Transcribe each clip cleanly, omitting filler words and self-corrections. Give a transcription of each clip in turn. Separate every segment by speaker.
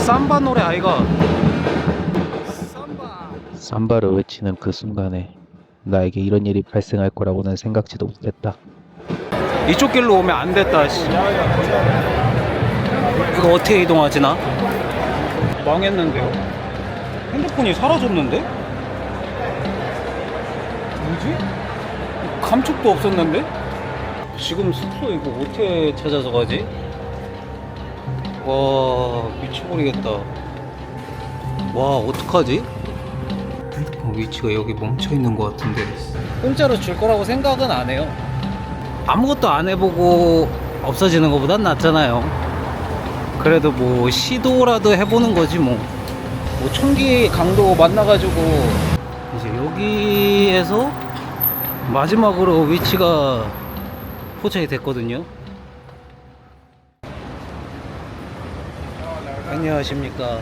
Speaker 1: 삼바 노래 아이가.
Speaker 2: 삼바를 외치는 그 순간에 나에게 이런 일이 발생할 거라고는 생각지도 못했다.
Speaker 1: 이쪽 길로 오면 안 됐다. 씨. 이거 어떻게 이동하지 나? 망했는데요. 핸드폰이 사라졌는데? 뭐지? 감촉도 없었는데? 지금 숙소 이거 어떻게 찾아서 가지? 와, 미쳐버리겠다. 와, 어떡하지? 핸드폰 위치가 여기 멈춰있는 것 같은데 공짜로 줄 거라고 생각은 안 해요. 아무것도 안 해보고 없어지는 것보단 낫잖아요. 그래도 뭐 시도라도 해보는 거지 뭐. 총기 강도 만나가지고 이제 여기에서 마지막으로 위치가 포착이 됐거든요. 안녕하십니까.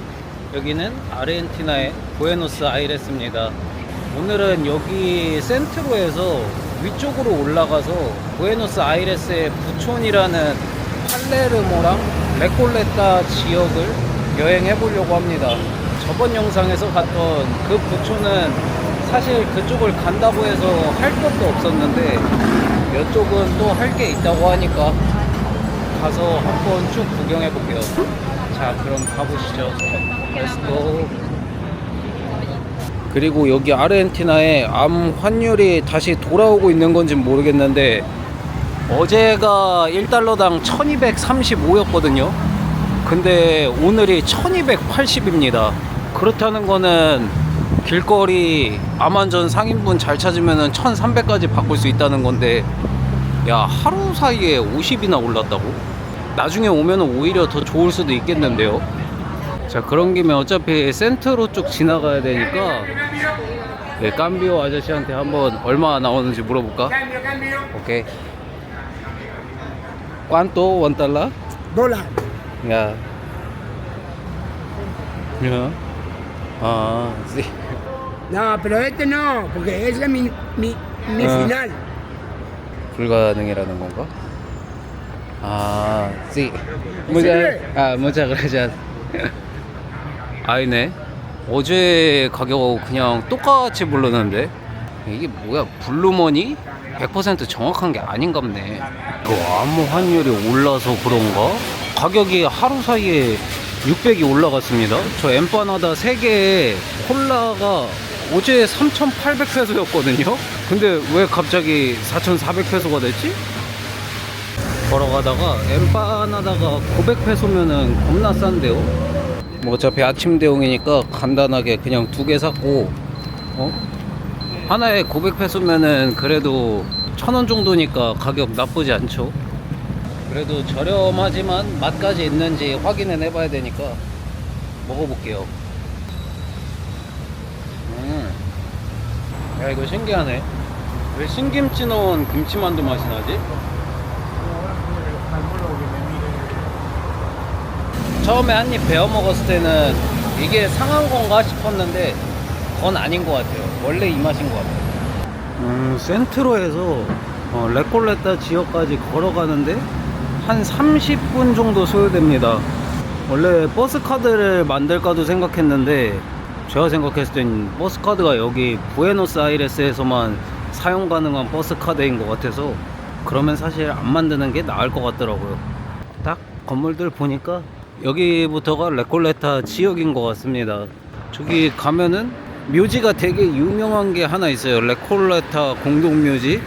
Speaker 1: 여기는 아르헨티나의 부에노스아이레스입니다. 오늘은 여기 센트로에서 위쪽으로 올라가서 부에노스아이레스의 부촌이라는 팔레르모랑 레콜레타 지역을 여행해 보려고 합니다. 저번 영상에서 갔던 그 부촌은 사실 그쪽을 간다고 해서 할 것도 없었는데 이쪽은 또 할 게 있다고 하니까 가서 한번 쭉 구경해 볼게요. 자, 그럼 가보시죠. Let's go. 그리고 여기 아르헨티나에 암 환율이 다시 돌아오고 있는 건지 모르겠는데 어제가 1달러당 1235였거든요. 근데 오늘이 1280입니다. 그렇다는 거는 길거리 암환전 상인분 잘 찾으면 1300까지 바꿀 수 있다는 건데, 야, 하루 사이에 50이나 올랐다고? 나중에 오면 오히려 더 좋을 수도 있겠는데요. 자, 그런 김에 어차피 센트로 쪽 지나가야 되니까 네, 깜비오 아저씨한테 한번 얼마 나오는지 물어볼까? 오케이. ¿Cuánto? $1?
Speaker 3: Dólar.
Speaker 1: Ya. Ya. Ah, sí.
Speaker 3: No, pero este no, porque ese es mi
Speaker 1: Ah.
Speaker 3: final.
Speaker 1: 불가능이라는 건가? 아, sí. muchas gracias. 아니네. 어제 가격하고 그냥 똑같이 부르는데 이게 뭐야? 블루머니? 100% 정확한 게 아닌갑네. 암호 환율이 올라서 그런가? 가격이 하루 사이에 600이 올라갔습니다. 저 엠파나다 3개에 콜라가 어제 3,800페소였거든요. 근데 왜 갑자기 4,400페소가 됐지? 걸어가다가 엠파나다가 900페소면은 겁나 싼데요. 뭐 어차피 아침 대용이니까 간단하게 그냥 2개 샀고, 하나에 900페소면은 그래도 1,000원 정도니까 가격 나쁘지 않죠. 그래도 저렴하지만 맛까지 있는지 확인은 해봐야 되니까 먹어볼게요. 야, 이거 신기하네. 왜 신김치 넣은 김치만두 맛이 나지? 처음에 한 입 베어 먹었을 때는 이게 상한 건가 싶었는데 그건 아닌 것 같아요. 원래 이 맛인 것 같아요. 센트로에서 레콜레타 지역까지 걸어가는데 한 30분 정도 소요됩니다. 원래 버스카드를 만들까도 생각했는데 제가 생각했을 땐 버스카드가 여기 부에노스아이레스에서만 사용 가능한 버스카드인 것 같아서 그러면 사실 안 만드는 게 나을 것 같더라고요. 딱 건물들 보니까 여기부터가 레콜레타 지역인 것 같습니다. 저기 가면은 묘지가 되게 유명한 게 하나 있어요. 레콜레타 공동묘지.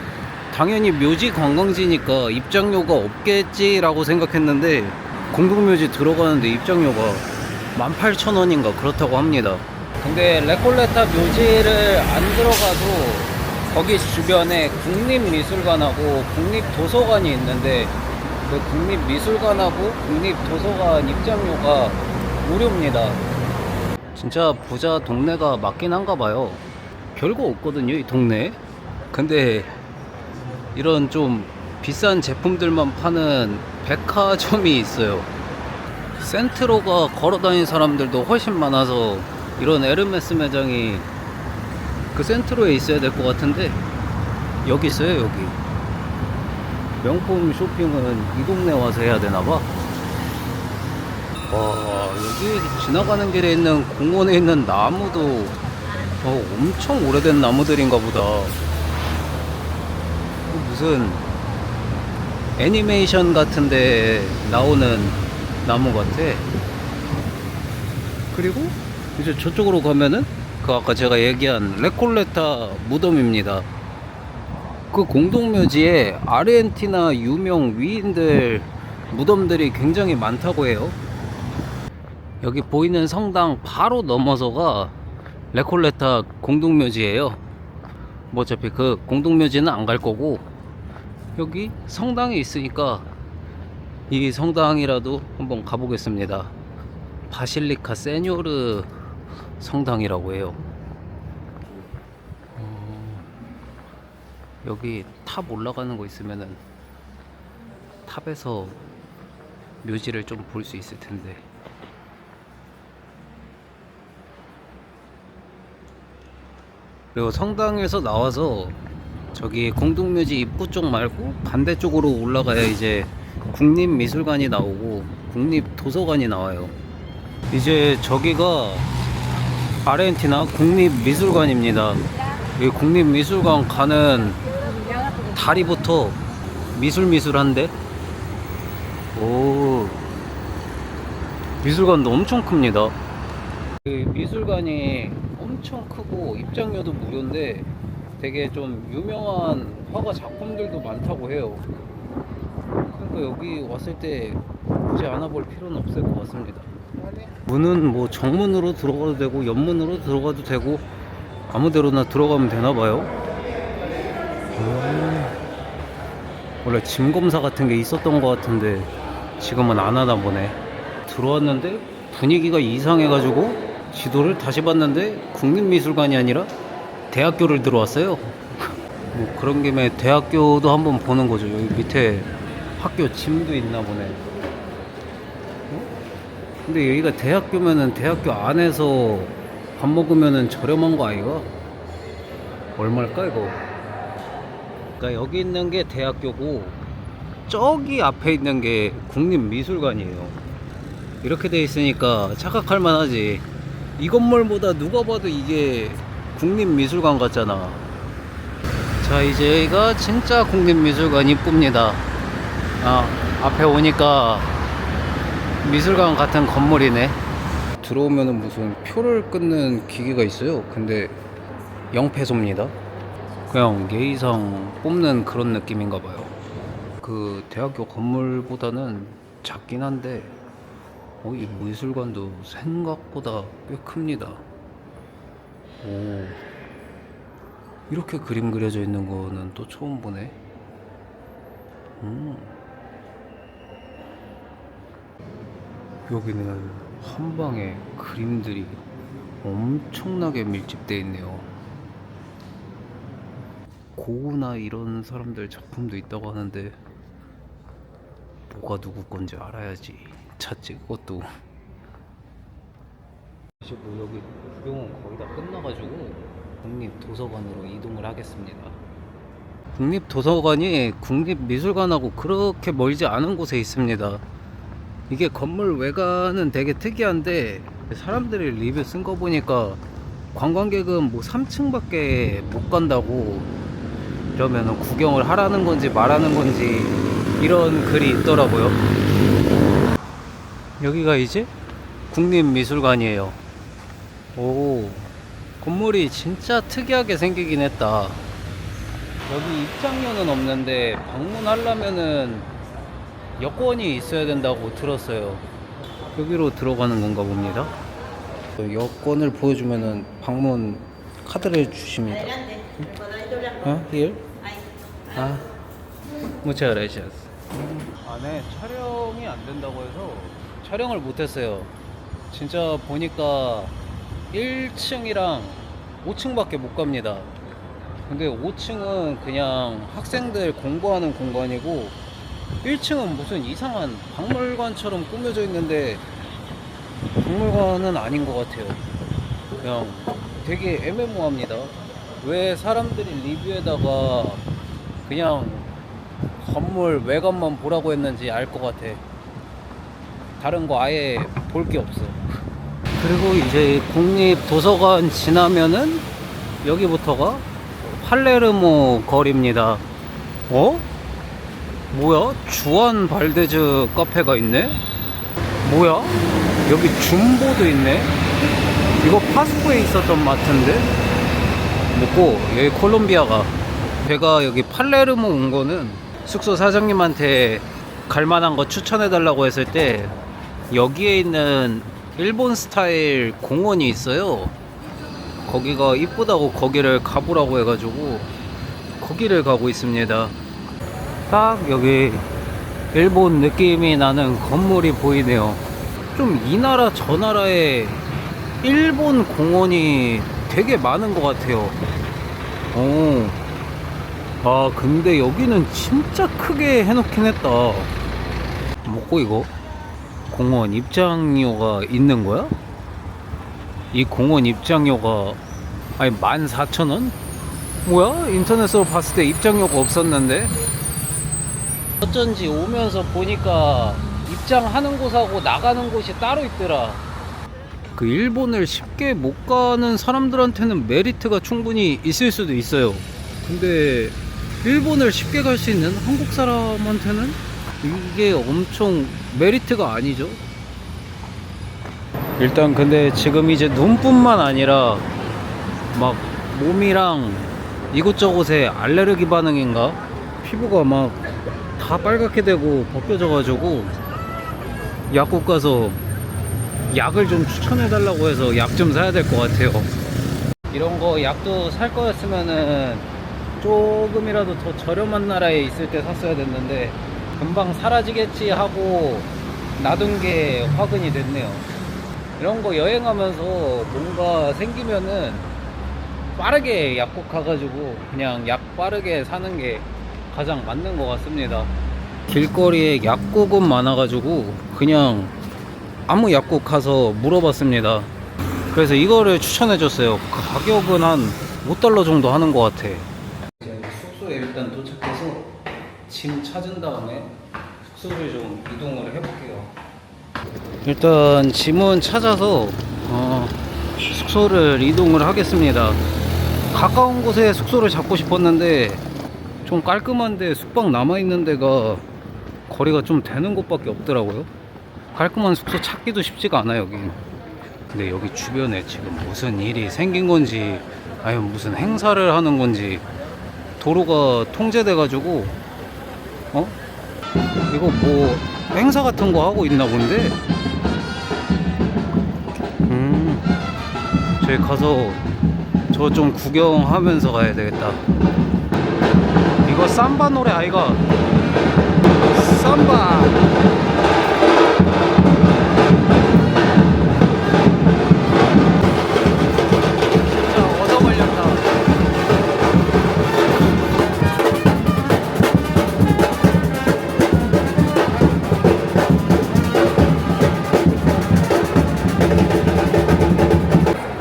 Speaker 1: 당연히 묘지 관광지니까 입장료가 없겠지라고 생각했는데 공동묘지 들어가는데 입장료가 18,000원인가 그렇다고 합니다. 근데 레콜레타 묘지를 안 들어가도 거기 주변에 국립미술관하고 국립도서관이 있는데 그 국립미술관하고 국립도서관 입장료가 무료입니다. 진짜 부자 동네가 맞긴 한가 봐요. 별거 없거든요, 이 동네에. 근데 이런 좀 비싼 제품들만 파는 백화점이 있어요. 센트로가 걸어다니는 사람들도 훨씬 많아서 이런 에르메스 매장이 그 센트로에 있어야 될 것 같은데 여기 있어요. 여기 명품 쇼핑은 이 동네 와서 해야 되나봐. 와, 여기 지나가는 길에 있는 공원에 있는 나무도 엄청 오래된 나무들인가 보다. 무슨 애니메이션 같은데 나오는 나무 같아. 그리고 이제 저쪽으로 가면은 그 아까 제가 얘기한 레콜레타 무덤입니다. 그 공동묘지에 아르헨티나 유명 위인들 무덤들이 굉장히 많다고 해요. 여기 보이는 성당 바로 넘어서가 레콜레타 공동묘지예요. 뭐 어차피 그 공동묘지는 안 갈 거고 여기 성당이 있으니까 이 성당이라도 한번 가보겠습니다. 바실리카 세뇨르 성당이라고 해요. 여기 탑 올라가는 거 있으면은 탑에서 묘지를 좀 볼 수 있을 텐데. 그리고 성당에서 나와서 저기 공동묘지 입구 쪽 말고 반대쪽으로 올라가야 이제 국립미술관이 나오고 국립도서관이 나와요. 이제 저기가 아르헨티나 국립미술관입니다. 이 국립미술관 가는 다리부터 미술한데, 오, 미술관도 엄청 큽니다. 그 미술관이 엄청 크고 입장료도 무료인데 되게 좀 유명한 화가 작품들도 많다고 해요. 그러니까 여기 왔을 때 굳이 안아볼 필요는 없을 것 같습니다. 문은 뭐 정문으로 들어가도 되고 옆문으로 들어가도 되고 아무데로나 들어가면 되나봐요. 원래 짐 검사 같은 게 있었던 것 같은데 지금은 안 하나 보네. 들어왔는데 분위기가 이상해가지고 지도를 다시 봤는데 국립미술관이 아니라 대학교를 들어왔어요. 뭐 그런 김에 대학교도 한번 보는 거죠. 여기 밑에 학교 짐도 있나 보네. 근데 여기가 대학교면은 대학교 안에서 밥 먹으면은 저렴한 거 아이가? 얼마일까 이거? 그러니까 여기 있는 게 대학교고 저기 앞에 있는 게 국립미술관이에요. 이렇게 돼 있으니까 착각할 만하지. 이 건물보다 누가 봐도 이게 국립미술관 같잖아. 자, 이제 여기가 진짜 국립미술관 입구입니다. 앞에 오니까 미술관 같은 건물이네. 들어오면은 무슨 표를 끊는 기계가 있어요. 근데 0페소입니다. 그냥 예의상 뽑는 그런 느낌인가 봐요. 그 대학교 건물보다는 작긴 한데 이 미술관도 생각보다 꽤 큽니다. 오, 이렇게 그림 그려져 있는 거는 또 처음 보네. 여기는 한 방에 그림들이 엄청나게 밀집되어 있네요. 고우나 이런 사람들 작품도 있다고 하는데 뭐가 누구 건지 알아야지 찾지 그것도. 이제 뭐 여기 구경은 거의 다 끝나가지고 국립도서관으로 이동을 하겠습니다. 국립도서관이 국립미술관하고 그렇게 멀지 않은 곳에 있습니다. 이게 건물 외관은 되게 특이한데 사람들이 리뷰 쓴 거 보니까 관광객은 뭐 3층밖에 못 간다고, 이러면 구경을 하라는 건지 말하는 건지 이런 글이 있더라고요. 여기가 이제 국립미술관이에요. 오, 건물이 진짜 특이하게 생기긴 했다. 여기 입장료는 없는데 방문하려면은 여권이 있어야 된다고 들었어요. 여기로 들어가는 건가 봅니다. 여권을 보여주면은 방문 카드를 주십니다. Here? Muchas gracias. 안에 촬영이 안 된다고 해서 촬영을 못했어요. 진짜 보니까 1층이랑 5층밖에 못 갑니다. 근데 5층은 그냥 학생들 공부하는 공간이고 1층은 무슨 이상한 박물관처럼 꾸며져 있는데 박물관은 아닌 것 같아요. 그냥 되게 애매모호합니다. 왜 사람들이 리뷰에다가 그냥 건물 외관만 보라고 했는지 알 것 같아. 다른 거 아예 볼 게 없어. 그리고 이제 국립도서관 지나면은 여기부터가 팔레르모 거리입니다. 어? 뭐야? 주안 발데즈 카페가 있네? 뭐야? 여기 줌보도 있네? 이거 파스코에 있었던 마트인데? 뭐고 여기 콜롬비아가. 제가 여기 팔레르모 온 거는 숙소 사장님한테 갈 만한 거 추천해 달라고 했을 때 여기에 있는 일본 스타일 공원이 있어요. 거기가 이쁘다고 거기를 가보라고 해가지고 거기를 가고 있습니다. 딱 여기 일본 느낌이 나는 건물이 보이네요. 좀 이 나라 저 나라에 일본 공원이 되게 많은 것 같아요. 오. 아 근데 여기는 진짜 크게 해놓긴 했다. 뭐고 이거? 공원 입장료가 있는 거야? 이 공원 입장료가 아니 14,000원? 뭐야? 인터넷으로 봤을 때 입장료가 없었는데 어쩐지 오면서 보니까 입장하는 곳하고 나가는 곳이 따로 있더라. 그 일본을 쉽게 못 가는 사람들한테는 메리트가 충분히 있을 수도 있어요. 근데 일본을 쉽게 갈 수 있는 한국 사람한테는 이게 엄청 메리트가 아니죠. 일단 근데 지금 이제 눈뿐만 아니라 막 몸이랑 이곳저곳에 알레르기 반응인가 피부가 막 다 빨갛게 되고 벗겨져 가지고 약국 가서 약을 좀 추천해 달라고 해서 약 좀 사야 될 것 같아요. 이런 거 약도 살 거였으면은 조금이라도 더 저렴한 나라에 있을 때 샀어야 됐는데 금방 사라지겠지 하고 놔둔 게 화근이 됐네요. 이런 거 여행하면서 뭔가 생기면은 빠르게 약국 가가지고 그냥 약 빠르게 사는 게 가장 맞는 것 같습니다. 길거리에 약국은 많아가지고 그냥 아무 약국 가서 물어봤습니다. 그래서 이거를 추천해줬어요. 가격은 한 5달러 정도 하는 것 같아. 이제 숙소에 일단 도착해서 짐 찾은 다음에 숙소를 좀 이동을 해볼게요. 일단 짐은 찾아서 숙소를 이동을 하겠습니다. 가까운 곳에 숙소를 잡고 싶었는데 좀 깔끔한데 숙박 남아있는 데가 거리가 좀 되는 곳밖에 없더라고요. 깔끔한 숙소 찾기도 쉽지가 않아요 여기. 근데 여기 주변에 지금 무슨 일이 생긴 건지 아니면 무슨 행사를 하는 건지 도로가 통제돼 가지고 이거 뭐 행사 같은 거 하고 있나 본데. 저기 가서 저 좀 구경하면서 가야 되겠다. 이거 삼바 노래 아이가? 삼바. 진짜 얻어 걸렸다.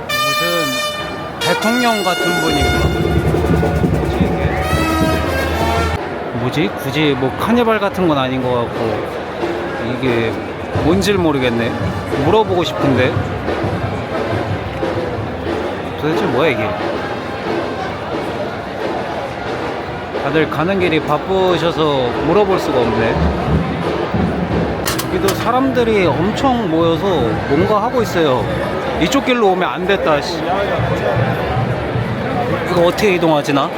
Speaker 1: 무슨 대통령 같은 분인가? 뭐지? 굳이 뭐 카니발 같은 건 아닌 것 같고 이게 뭔지를 모르겠네. 물어보고 싶은데 도대체 뭐야 이게. 다들 가는 길이 바쁘셔서 물어볼 수가 없네. 여기도 사람들이 엄청 모여서 뭔가 하고 있어요. 이쪽 길로 오면 안 됐다. 이거 어떻게 이동하지 나?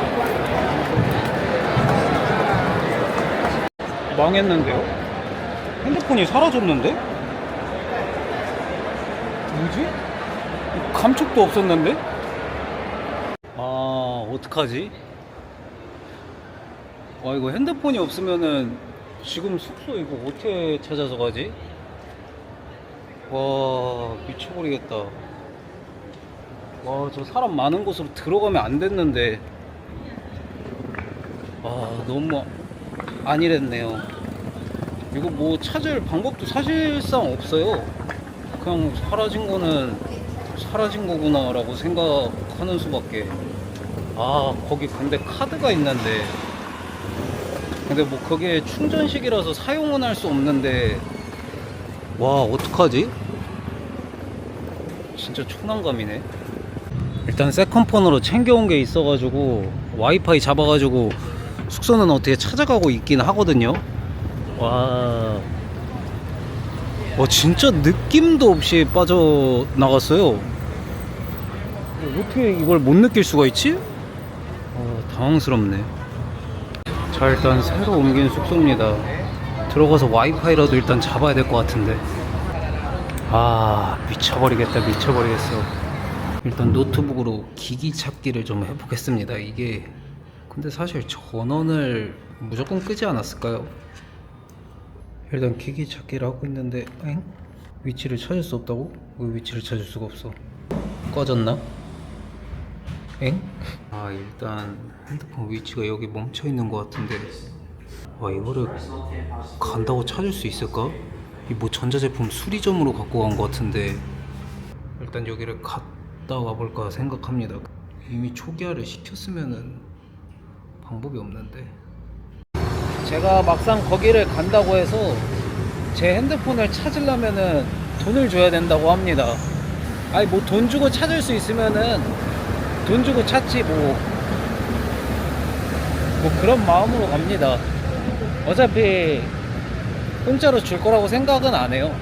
Speaker 1: 망했는데요? 핸드폰이 사라졌는데? 뭐지? 감촉도 없었는데? 아 어떡하지? 와 이거 핸드폰이 없으면은 지금 숙소 이거 어떻게 찾아서 가지? 와 미쳐버리겠다. 와 저 사람 많은 곳으로 들어가면 안 됐는데 아 너무 안일했네요. 이거 뭐 찾을 방법도 사실상 없어요. 그냥 사라진 거는 사라진 거구나 라고 생각하는 수밖에. 아 거기 근데 카드가 있는데 근데 뭐 그게 충전식이라서 사용은 할 수 없는데 와, 어떡하지? 진짜 초난감이네. 일단 세컨폰으로 챙겨온 게 있어가지고 와이파이 잡아가지고 숙소는 어떻게 찾아가고 있긴 하거든요. 와, 진짜 느낌도 없이 빠져나갔어요. 어떻게 이걸 못 느낄 수가 있지? 당황스럽네. 자, 일단 새로 옮긴 숙소입니다. 들어가서 와이파이라도 일단 잡아야 될 것 같은데. 미쳐버리겠다, 미쳐버리겠어. 일단 노트북으로 기기 찾기를 좀 해보겠습니다. 이게 근데 사실 전원을 무조건 끄지 않았을까요? 일단 기기 찾기를 하고 있는데 위치를 찾을 수 없다고? 왜 위치를 찾을 수가 없어? 꺼졌나? 일단 핸드폰 위치가 여기 멈춰 있는 것 같은데 이거를 간다고 찾을 수 있을까? 이 뭐 전자제품 수리점으로 갖고 간 것 같은데 일단 여기를 갔다 와볼까 생각합니다. 이미 초기화를 시켰으면은 방법이 없는데 제가 막상 거기를 간다고 해서 제 핸드폰을 찾으려면은 돈을 줘야 된다고 합니다. 뭐 돈 주고 찾을 수 있으면은 돈 주고 찾지 뭐 그런 마음으로 갑니다. 어차피 공짜로 줄 거라고 생각은 안 해요.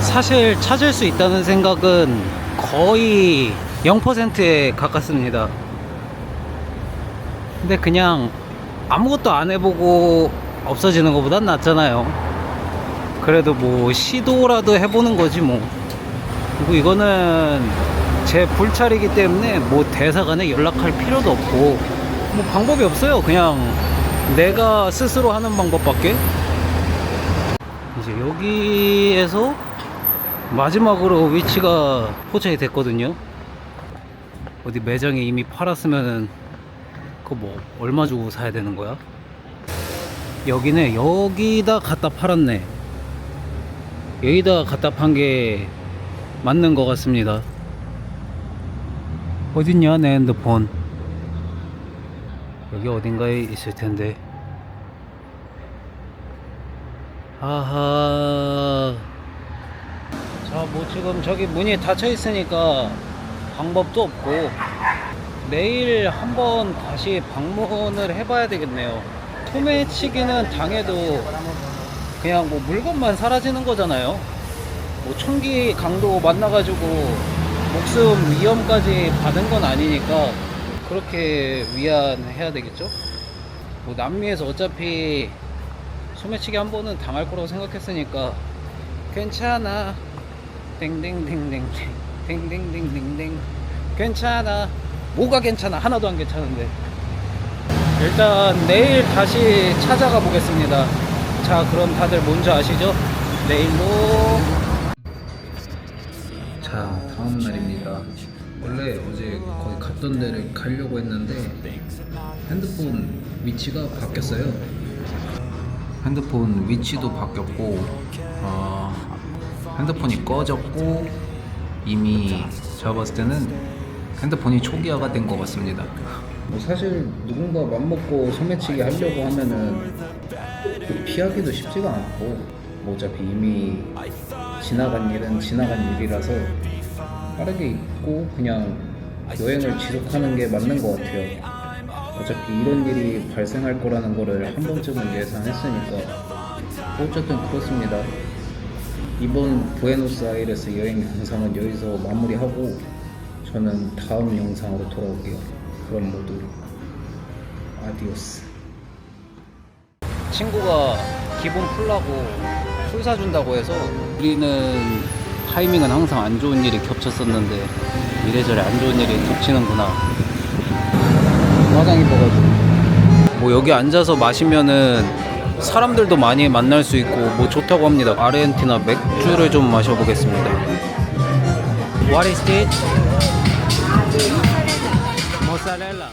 Speaker 1: 사실 찾을 수 있다는 생각은 거의 0%에 가깝습니다. 근데 그냥 아무것도 안 해보고 없어지는 것보단 낫잖아요. 그래도 뭐 시도라도 해보는 거지 뭐. 그리고 이거는 제 불찰이기 때문에 뭐 대사관에 연락할 필요도 없고 뭐 방법이 없어요. 그냥 내가 스스로 하는 방법밖에. 이제 여기에서 마지막으로 위치가 포착이 됐거든요. 어디 매장에 이미 팔았으면은 그거 뭐 얼마 주고 사야 되는 거야? 여기네. 여기다 갖다 팔았네. 여기다 갖다 판 게 맞는 것 같습니다. 어딨냐 내 핸드폰. 여기 어딘가에 있을 텐데. 아하. 자, 뭐 지금 저기 문이 닫혀 있으니까 방법도 없고 내일 한번 다시 방문을 해봐야 되겠네요. 소매치기는 당해도 그냥 뭐 물건만 사라지는 거잖아요. 뭐 총기 강도 만나가지고 목숨 위험까지 받은 건 아니니까 그렇게 위안해야 되겠죠? 뭐 남미에서 어차피 소매치기 한 번은 당할 거라고 생각했으니까 괜찮아. 땡땡땡땡땡 땡땡땡땡땡 괜찮아. 뭐가 괜찮아? 하나도 안 괜찮은데. 일단 내일 다시 찾아가 보겠습니다. 자, 그럼 다들 뭔지 아시죠? 내일로. 자, 다음 날입니다. 원래 어제 거기 갔던 데를 가려고 했는데 핸드폰 위치가 바뀌었어요. 핸드폰 위치도 바뀌었고 핸드폰이 꺼졌고 이미 제가 봤을 때는 핸드폰이 초기화가 된 것 같습니다. 뭐 사실 누군가 맘먹고 소매치기 하려고 하면은 피하기도 쉽지가 않고 뭐 어차피 이미 지나간 일은 지나간 일이라서 빠르게 잊고 그냥 여행을 지속하는 게 맞는 것 같아요. 어차피 이런 일이 발생할 거라는 거를 한 번쯤은 예상했으니까. 어쨌든 그렇습니다. 이번 부에노스아이레스 여행 영상은 여기서 마무리하고 저는 다음 영상으로 돌아올게요. 그럼 모두 아디오스. 친구가 기분 풀라고 술 사준다고 해서 우리는 타이밍은 항상 안 좋은 일이 겹쳤었는데 이래저래 안 좋은 일이 겹치는구나. 화장 입어가지고 뭐 여기 앉아서 마시면은 사람들도 많이 만날 수 있고 뭐 좋다고 합니다. 아르헨티나 맥주를 좀 마셔보겠습니다. What is this? 모짜렐라.